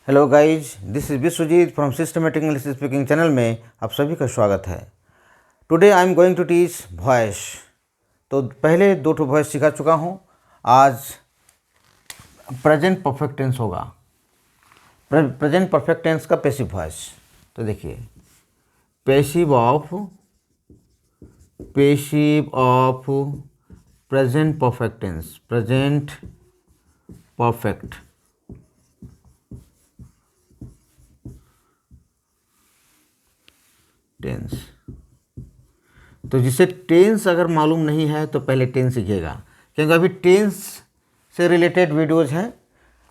Hello guys, this is Vishwajeet from systematic English speaking channel में आप सभी का स्वागत है। Today I am going to teach voice. तो पहले दो ठो वॉइस सिखा चुका हूँ। आज प्रेजेंट परफेक्ट टेंस होगा। प्रेजेंट परफेक्ट टेंस का पैसिव वॉइस। तो देखिए, passive of present perfect tense, present perfect tense. तो जिसे टेंस अगर मालूम नहीं है तो पहले टेंस सीखेगा, क्योंकि अभी टेंस से रिलेटेड वीडियोज़ हैं।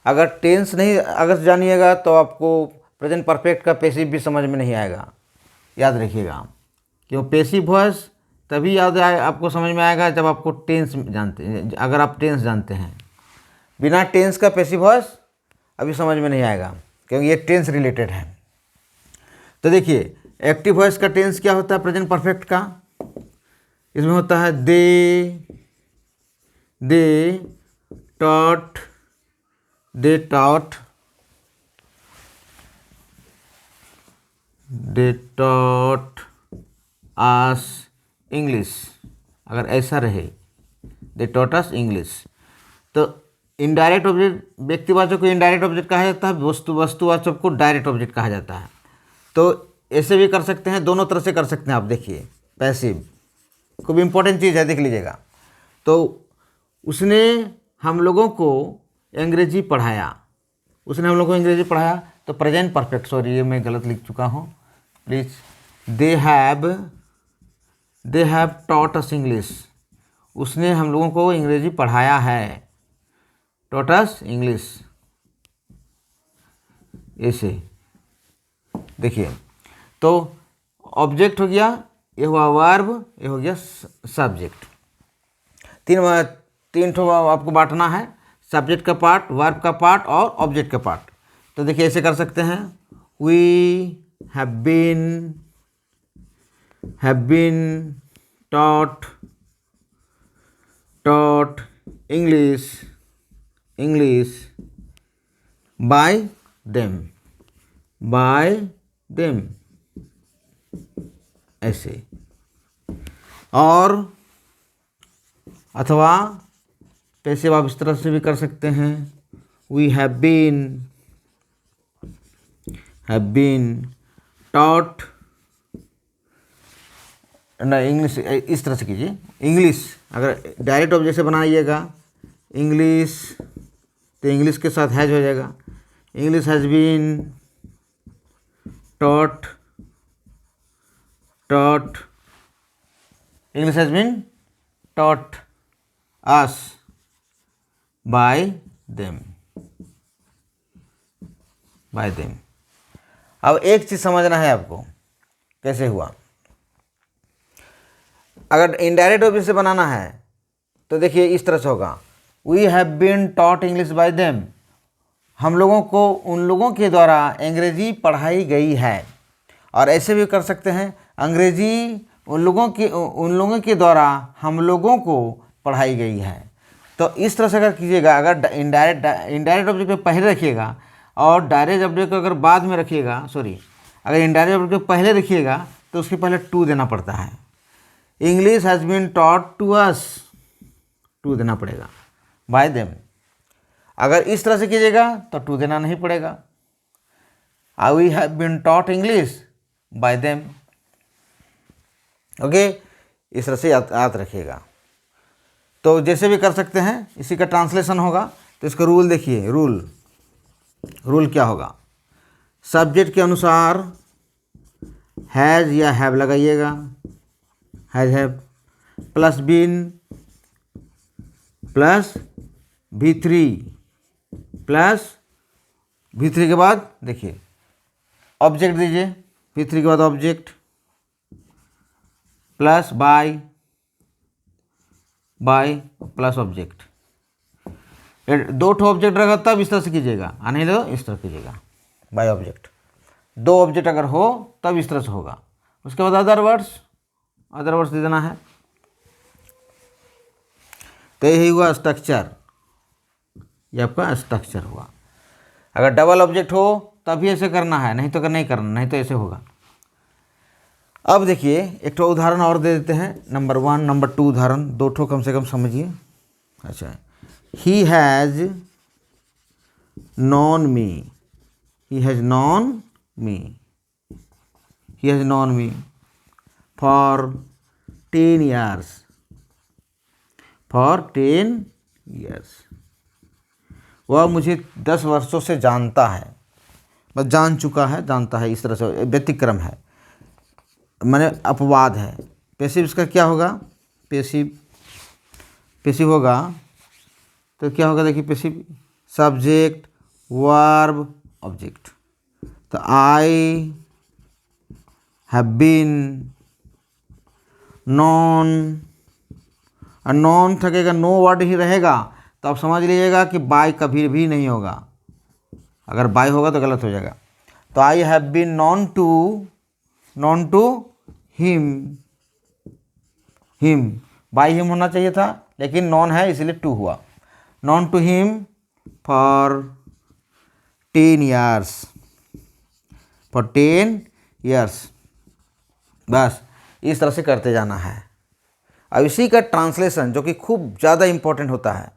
अगर टेंस नहीं अगर जानिएगा तो आपको प्रेजेंट परफेक्ट का पैसिव भी समझ में नहीं आएगा। याद रखिएगा, क्यों पैसिव वॉइस तभी याद आए आपको समझ में आएगा जब आपको टेंस जानते हैं। अगर आप टेंस जानते हैं, बिना टेंस का पैसिव वॉइस अभी समझ में नहीं आएगा, क्योंकि ये टेंस रिलेटेड है। तो देखिए, एक्टिव वॉइस का टेंस क्या होता है प्रेजेंट परफेक्ट का? इसमें होता है दे टॉट अस इंग्लिश। अगर ऐसा रहे, दे टॉट अस इंग्लिश, तो इनडायरेक्ट ऑब्जेक्ट, व्यक्तिवाचक को इनडायरेक्ट ऑब्जेक्ट कहा जाता है, वस्तुवाचक को डायरेक्ट ऑब्जेक्ट कहा जाता है। तो ऐसे भी कर सकते हैं, दोनों तरह से कर सकते हैं आप। देखिए, पैसिव खूब इम्पोर्टेंट चीज़ है, देख लीजिएगा। तो उसने हम लोगों को अंग्रेजी पढ़ाया, तो प्रेजेंट परफेक्ट, सॉरी ये मैं गलत लिख चुका हूँ, please. They have taught us English. उसने हम लोगों को अंग्रेजी पढ़ाया है, टॉट अस इंग्लिश। ऐसे देखिए, तो ऑब्जेक्ट हो गया, ये हुआ वर्ब, ये हो गया सब्जेक्ट। तीन ठो आपको बांटना है, सब्जेक्ट का पार्ट, वर्ब का पार्ट और ऑब्जेक्ट का पार्ट। तो देखिए, ऐसे कर सकते हैं, we have been taught English by them, ऐसे। और अथवा पैसिव आप इस तरह से भी कर सकते हैं, वी हैव बीन टॉट, ना इंग्लिश, इस तरह से कीजिए। इंग्लिश अगर डायरेक्ट ऑब्जेक्ट से बनाइएगा, इंग्लिश, तो इंग्लिश के साथ हैज हो जाएगा। English has been taught us by them. अब एक चीज़ समझना है आपको, कैसे हुआ। अगर इनडायरेक्ट ऑब्जेक्ट से बनाना है तो देखिए इस तरह से होगा, we have been taught English by them. हम लोगों को उन लोगों के द्वारा अंग्रेजी पढ़ाई गई है। और ऐसे भी कर सकते हैं, अंग्रेजी उन लोगों के द्वारा हम लोगों को पढ़ाई गई है। तो इस तरह से अगर कीजिएगा, अगर इनडायरेक्ट ऑब्जेक्ट को पहले रखिएगा और डायरेक्ट ऑब्जेक्ट को अगर बाद में रखिएगा, अगर इनडायरेक्ट ऑब्जेक्ट को पहले रखिएगा तो उसके पहले टू देना पड़ता है। English has been taught to us, to देना पड़ेगा, बाय देम। अगर इस तरह से कीजिएगा तो टू देना नहीं पड़ेगा, we have been taught English by them. Okay, इस तरह से याद रखिएगा। तो जैसे भी कर सकते हैं, इसी का ट्रांसलेशन होगा। तो इसका रूल देखिए, रूल क्या होगा, सब्जेक्ट के अनुसार हैज़ या हैव लगाइएगा, have plus been plus V3 के बाद देखिए ऑब्जेक्ट दीजिए, V3 के बाद object plus by plus object. दो ठो ऑब्जेक्ट रहेगा तब इस तरह से कीजिएगा, नहीं तो इस तरह कीजिएगा, बाय ऑब्जेक्ट। दो ऑब्जेक्ट अगर हो तब इस तरह से होगा। उसके बाद अदर वर्ड्स दे देना है। तो यही हुआ स्ट्रक्चर, ये आपका स्ट्रक्चर हुआ। अगर डबल ऑब्जेक्ट हो तभी ऐसे करना है, नहीं तो नहीं करना, नहीं तो ऐसे होगा। अब देखिए एक तो उदाहरण और दे देते हैं, नंबर 1 नंबर 2 उदाहरण, 2 ठो कम से कम समझिए। अच्छा, he has non me, he has non me, he has non me for 10 years, for 10 years। वह मुझे 10 वर्षों से जानता है, बस जान चुका है, जानता है, इस तरह से व्यतिक्रम है, माने अपवाद है। पैसिव इसका क्या होगा, पैसिव होगा तो क्या होगा, देखिए पैसिव सब्जेक्ट वर्ब ऑब्जेक्ट। तो आई हैव बीन, नॉन, नॉन थकेगा, नो वर्ड ही रहेगा, तो आप समझ लीजिएगा कि बाय कभी भी नहीं होगा, अगर बाय होगा तो गलत हो जाएगा। तो I have been known to him, by him होना चाहिए था, लेकिन नॉन है इसलिए टू हुआ, known to him for 10 years, for 10 years। बस इस तरह से करते जाना है। अब इसी का ट्रांसलेशन जो कि खूब ज़्यादा इम्पोर्टेंट होता है,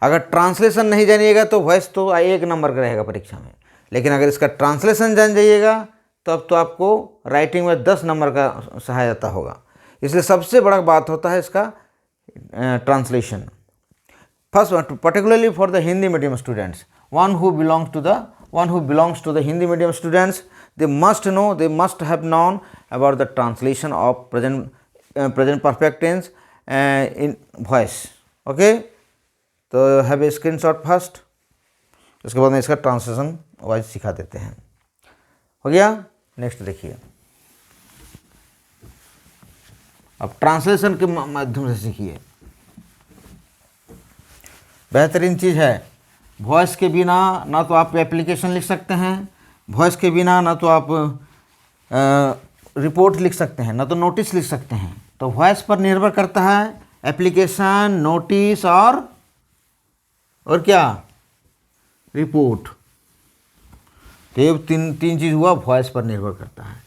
अगर ट्रांसलेशन नहीं जानिएगा तो वॉइस तो 1 नंबर का रहेगा परीक्षा में, लेकिन अगर इसका ट्रांसलेशन जान जाइएगा तो अब तो आपको राइटिंग में 10 नंबर का सहायता होगा। इसलिए सबसे बड़ा बात होता है इसका translation. First particularly for the Hindi medium students, one who belongs to the Hindi medium students, they must know, they must have known about the translation of present perfect tense in voice। Okay, तो have a screenshot first, उसके बाद में इसका translation wise सिखा देते हैं। हो गया, नेक्स्ट देखिए। अब ट्रांसलेशन के माध्यम से सीखिए, बेहतरीन चीज़ है। वॉइस के बिना ना तो आप एप्लीकेशन लिख सकते हैं, वॉइस के बिना ना तो आप रिपोर्ट लिख सकते हैं, ना तो नोटिस लिख सकते हैं। तो वॉइस पर निर्भर करता है एप्लीकेशन, नोटिस और क्या, रिपोर्ट। तो ये तीन चीज़ हुआ, वॉइस पर निर्भर करता है।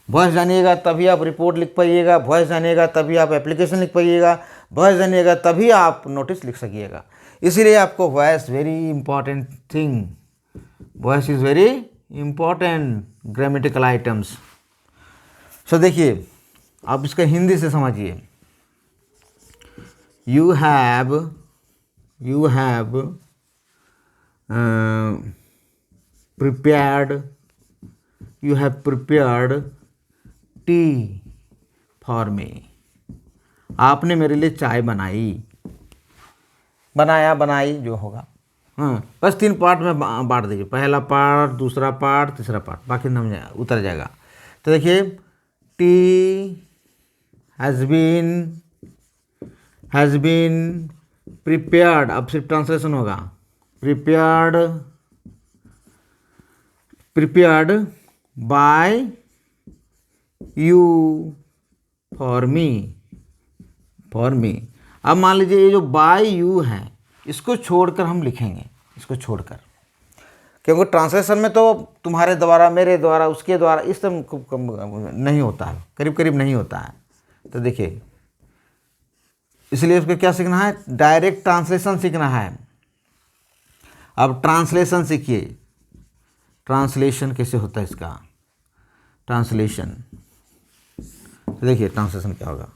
वॉइस जानिएगा तभी आप रिपोर्ट लिख पाइएगा, वॉइस जानिएगा तभी आप एप्लीकेशन लिख पाइएगा, वॉइस जानिएगा तभी आप नोटिस लिख सकिएगा। इसीलिए आपको voice very important thing, voice is very important grammatical items. So देखिए आप इसका हिंदी से समझिए। You have prepared tea for me, आपने मेरे लिए चाय बनाई जो होगा। बस 3 पार्ट में बांट दीजिए, पहला पार्ट, दूसरा पार्ट, तीसरा पार्ट, बाकी नम उतर जाएगा। तो देखिए टी हैज़ बीन प्रिपेयर्ड, अब सिर्फ ट्रांसलेशन होगा, prepared by you for me. अब मान लीजिए ये जो बाय यू है इसको छोड़कर हम लिखेंगे, इसको छोड़कर, क्योंकि ट्रांसलेशन में तो तुम्हारे द्वारा, मेरे द्वारा, उसके द्वारा, इस तरह नहीं होता है, करीब करीब नहीं होता है। तो देखिए इसलिए उसको क्या सीखना है, डायरेक्ट ट्रांसलेशन सीखना है। अब ट्रांसलेशन सीखिए, ट्रांसलेशन कैसे होता है इसका, ट्रांसलेशन। तो देखिए ट्रांसलेशन क्या होगा,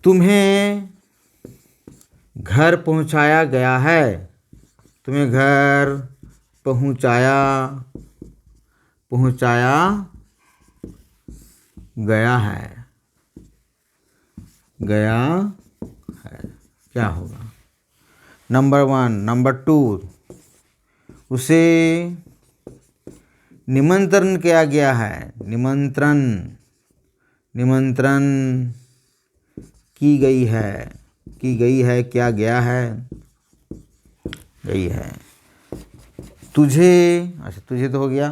तुम्हें घर पहुंचाया गया है, तुम्हें घर पहुंचाया गया है, क्या होगा, नंबर 1। नंबर 2, उसे निमंत्रण किया गया है, निमंत्रण की गई है, क्या गया है, गई है। तुझे, अच्छा तुझे तो हो गया,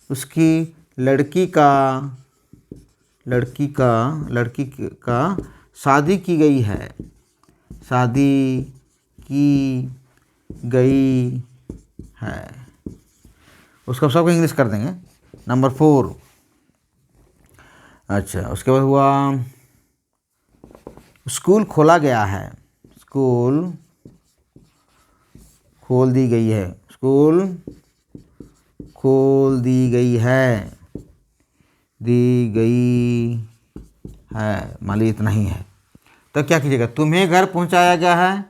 उसकी लड़की का शादी की गई है, शादी की गई है, उसका सबको इंग्लिश कर देंगे। नंबर 4। अच्छा, उसके बाद हुआ स्कूल खोला गया है, स्कूल खोल दी गई है, स्कूल खोल दी गई है, दी गई है, मान लीजिए इतना ही है। तो क्या कीजिएगा, तुम्हें घर पहुंचाया गया है,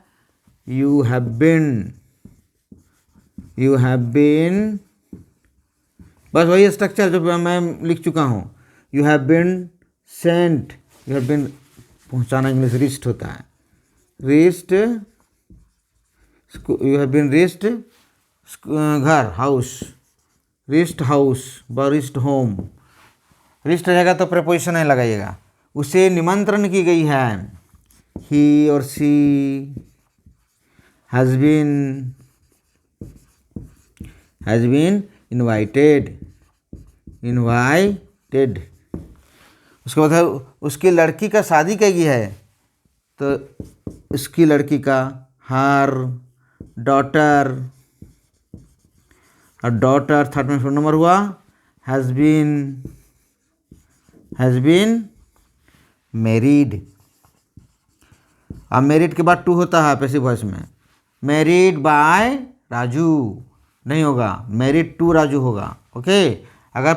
यू हैव बीन, बस वही स्ट्रक्चर जो मैं लिख चुका हूँ। You have been sent, you have been पहुँचाना इंग्लिश रीच्ड होता है, reached, you have been reached घर, house, reached house, reached home, reached रहेगा तो प्रीपोजिशन नहीं लगाइएगा। उसे निमंत्रण की गई है, ही और सी हैज़ बीन इनवाइटेड, उसके बाद है उसकी लड़की का शादी की है, तो उसकी लड़की का हर डॉटर, और डॉटर थर्ड में नंबर हुआ, हैज़ बीन मैरिड। अब मैरिड के बाद टू होता है पैसिव वॉइस में, मैरिड बाय राजू नहीं होगा, मैरिड टू राजू होगा। ओके, अगर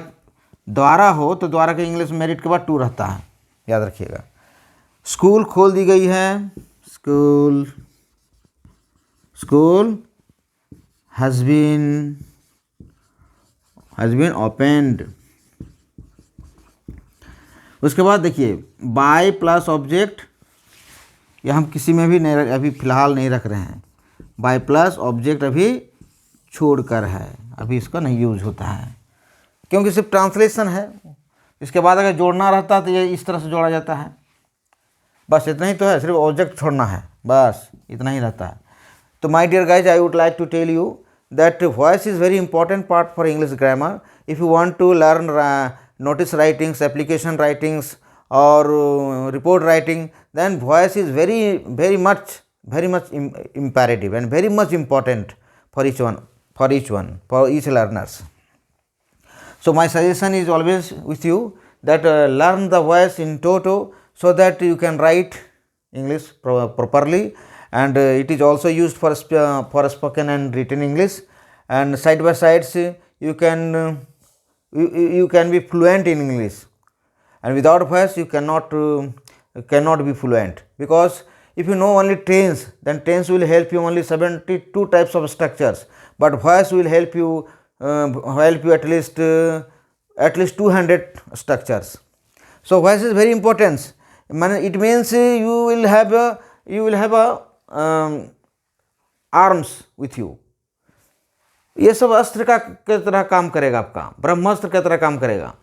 द्वारा हो तो द्वारा के इंग्लिश मैरिड के बाद टू रहता है, याद रखिएगा। स्कूल खोल दी गई है, स्कूल हैज़ बीन ओपनड। उसके बाद देखिए बाय प्लस ऑब्जेक्ट, यह हम किसी में भी नहीं अभी फ़िलहाल नहीं रख रहे हैं, बाय प्लस ऑब्जेक्ट अभी छोड़कर है, अभी इसका नहीं यूज होता है क्योंकि सिर्फ ट्रांसलेशन है। इसके बाद अगर जोड़ना रहता तो ये इस तरह से जोड़ा जाता है, बस इतना ही तो है, सिर्फ ऑब्जेक्ट छोड़ना है, बस इतना ही रहता है। तो my dear guys, I would like to tell you that voice is very important part for English grammar. If you want to learn notice writings, application writings or report writing, then voice is very much imperative and very much important for each learners. So my suggestion is always with you that learn the voice in toto so that you can write English properly, and it is also used for spoken and written English, and side by sides you can be fluent in English, and without voice you cannot be fluent, because if you know only tense, then tense will help you only 72 types of structures, but voice will help you at least 200 structures. So voice is very important. It means you will have arms with you. ये सब अस्त्र के तरह काम करेगा, आपका ब्रह्मास्त्र की तरह काम करेगा।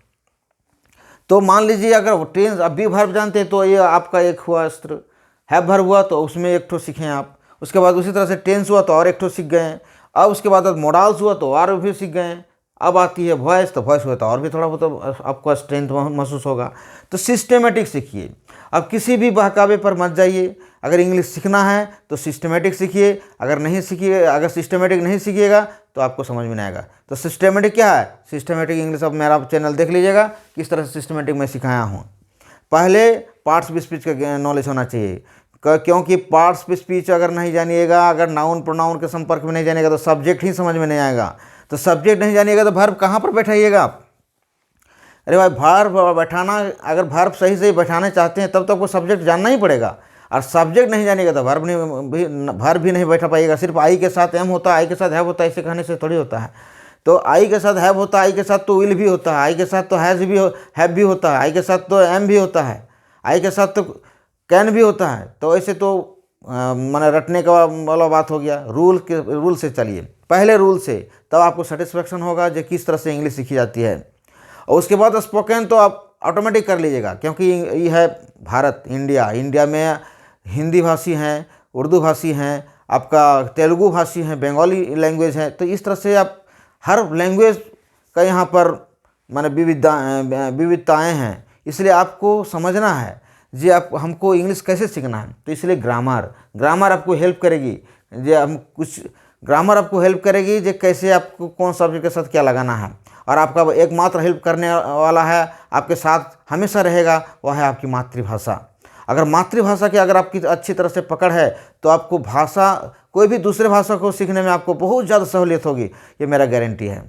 तो मान लीजिए अगर टेंस अब भी वर्ब जानते हैं तो ये आपका एक हुआ अस्त्र, हैव वर्ब हुआ तो उसमें एक ठो सीखें आप, उसके बाद उसी तरह से टेंस हुआ तो और एक ठो सीख गए, अब उसके बाद मोडाल्स हुआ तो और भी सीख गए, अब आती है वॉइस, तो वॉइस हुआ तो और भी थोड़ा बहुत आपको स्ट्रेंथ महसूस होगा। तो सिस्टमेटिक सीखिए, अब किसी भी बहकावे पर मत जाइए, अगर इंग्लिश सीखना है तो सिस्टमेटिक सीखिए, अगर सिस्टमेटिक नहीं सीखिएगा तो आपको समझ में नहीं आएगा। तो सिस्टमेटिक क्या है, सिस्टमेटिक इंग्लिश अब मेरा चैनल देख लीजिएगा किस तरह से सिस्टमेटिक मैं सिखाया हूँ। पहले पार्ट्स ऑफ स्पीच का नॉलेज होना चाहिए, क्योंकि पार्ट्स ऑफ स्पीच अगर नहीं जानिएगा, अगर नाउन प्रोनाउन के संपर्क में नहीं जानिएगा तो सब्जेक्ट ही समझ में नहीं आएगा। तो सब्जेक्ट नहीं जानिएगा तो वर्ब कहाँ पर बैठाइएगा आप? अरे भाई वर्ब बैठाना, अगर वर्ब सही से बैठाना चाहते हैं तब तो आपको सब्जेक्ट जानना ही पड़ेगा, और सब्जेक्ट नहीं जानिएगा तो वर्ब भी नहीं बैठा पाइएगा। सिर्फ आई के साथ एम होता है, आई के साथ हैव होता है, ऐसे कहने से थोड़ी होता है। तो आई के साथ हैव होता है, आई के साथ तो विल भी होता है, आई के साथ तो हैव भी होता है, आई के साथ तो एम भी होता है, आई के साथ तो कैन भी होता है। तो ऐसे तो माने रटने का वाला बात हो गया। रूल से चलिए, पहले रूल से, तब आपको सेटिस्फेक्शन होगा जो किस तरह से इंग्लिश सीखी जाती है। और उसके बाद स्पोकन तो आप ऑटोमेटिक कर लीजिएगा, क्योंकि ये है भारत, इंडिया में हिंदी भाषी हैं, उर्दू भाषी हैं, आपका तेलुगु भाषी हैं, बंगाली लैंग्वेज है। तो इस तरह से आप हर लैंग्वेज का यहाँ पर माने विविधताएँ हैं, इसलिए आपको समझना है जी आप हमको इंग्लिश कैसे सीखना है, तो इसलिए ग्रामर आपको हेल्प करेगी। जे हम कुछ ग्रामर आपको हेल्प करेगी जे कैसे आपको कौन सब्जेक्ट के साथ क्या लगाना है। और आपका एकमात्र हेल्प करने वाला है, आपके साथ हमेशा रहेगा, वह है आपकी मातृभाषा। अगर मातृभाषा की अगर आपकी अच्छी तरह से पकड़ है तो आपको भाषा, कोई भी दूसरे भाषा को सीखने में आपको बहुत ज़्यादा सहूलियत होगी, ये मेरा गारंटी है।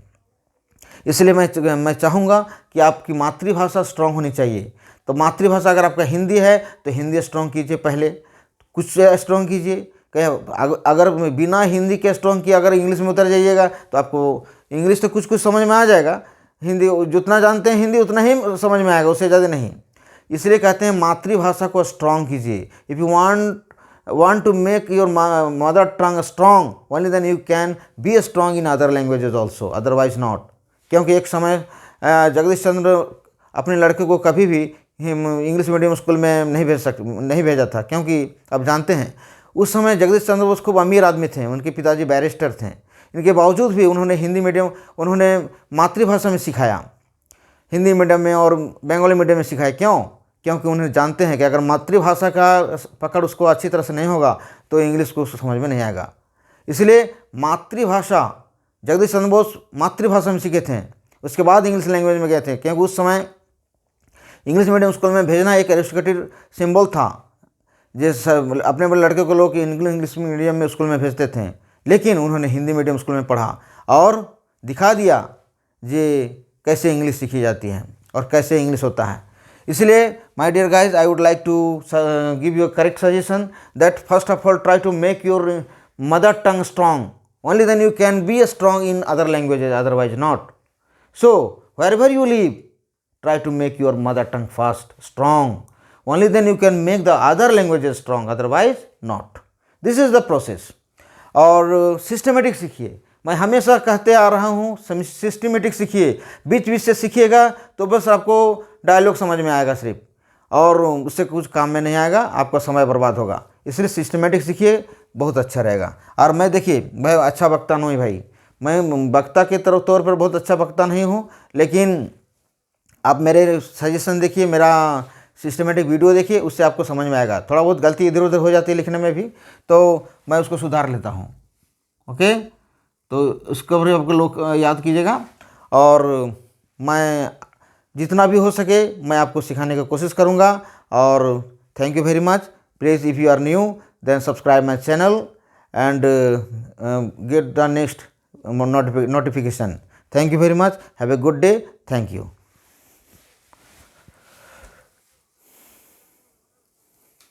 इसलिए मैं चाहूँगा कि आपकी मातृभाषा स्ट्रांग होनी चाहिए। तो मातृभाषा अगर आपका हिंदी है तो हिंदी स्ट्रांग कीजिए, पहले कुछ स्ट्रांग कीजिए। अगर बिना हिंदी के स्ट्रांग किए अगर इंग्लिश में उतर जाइएगा तो आपको इंग्लिश तो कुछ कुछ समझ में आ जाएगा, हिंदी जितना जानते हैं हिंदी उतना ही समझ में आएगा, उससे ज़्यादा नहीं। इसलिए कहते हैं मातृभाषा को स्ट्रांग कीजिए। If you want to make your mother tongue strong, only then you can be strong in other languages also, otherwise not। क्योंकि एक समय जगदीश चंद्र अपने लड़के को कभी भी इंग्लिश मीडियम स्कूल में नहीं भेजा था, क्योंकि अब जानते हैं उस समय जगदीश चंद्र बोस खूब अमीर आदमी थे, उनके पिताजी बैरिस्टर थे। इनके बावजूद भी उन्होंने मातृभाषा में सिखाया, हिंदी मीडियम में और बंगाली मीडियम में सिखाया। क्यों? क्योंकि उन्हें जानते हैं कि अगर मातृभाषा का पकड़ उसको अच्छी तरह से नहीं होगा तो इंग्लिश को समझ में नहीं आएगा। इसलिए मातृभाषा, जगदीश चंद्र बोस मातृभाषा में सीखे थे, उसके बाद इंग्लिश लैंग्वेज में गए थे, क्योंकि उस समय इंग्लिश मीडियम स्कूल में भेजना एक एरिस्टोक्रेटिक सिंबल था। जैसे अपने बड़े लड़के को लोग इंग्लिश मीडियम में स्कूल में भेजते थे, लेकिन उन्होंने हिंदी मीडियम स्कूल में पढ़ा और दिखा दिया जे कैसे इंग्लिश सीखी जाती है और कैसे इंग्लिश होता है। इसलिए my dear guys, I would like to give you correct suggestion that first of all try to make your mother tongue strong, only then you can be strong in other languages, otherwise not। So wherever you live, try to make your mother tongue first strong, only then you can make the other languages strong, otherwise not। This is the process। और systematic सीखिए, मैं हमेशा कहते आ रहा हूँ systematic सीखिए, बीच बीच से सीखिएगा तो बस आपको डायलॉग समझ में आएगा सिर्फ, और उससे कुछ काम में नहीं आएगा, आपका समय बर्बाद होगा। इसलिए सिस्टमेटिक सीखिए, बहुत अच्छा रहेगा। और मैं देखिए, मैं अच्छा वक्ता नहीं भाई, मैं वक्ता के तौर पर बहुत अच्छा वक्ता नहीं हूँ, लेकिन आप मेरे सजेशन देखिए, मेरा सिस्टमेटिक वीडियो देखिए, उससे आपको समझ में आएगा। थोड़ा बहुत गलती इधर उधर हो जाती है लिखने में भी, तो मैं उसको सुधार लेता हूँ। ओके, तो उसको भी आपको लोग याद कीजिएगा, और मैं जितना भी हो सके मैं आपको सिखाने की कोशिश करूँगा। और thank you very much. Please if you are new then subscribe my channel and get the next notification। Thank you very much. Have a good day. Thank you।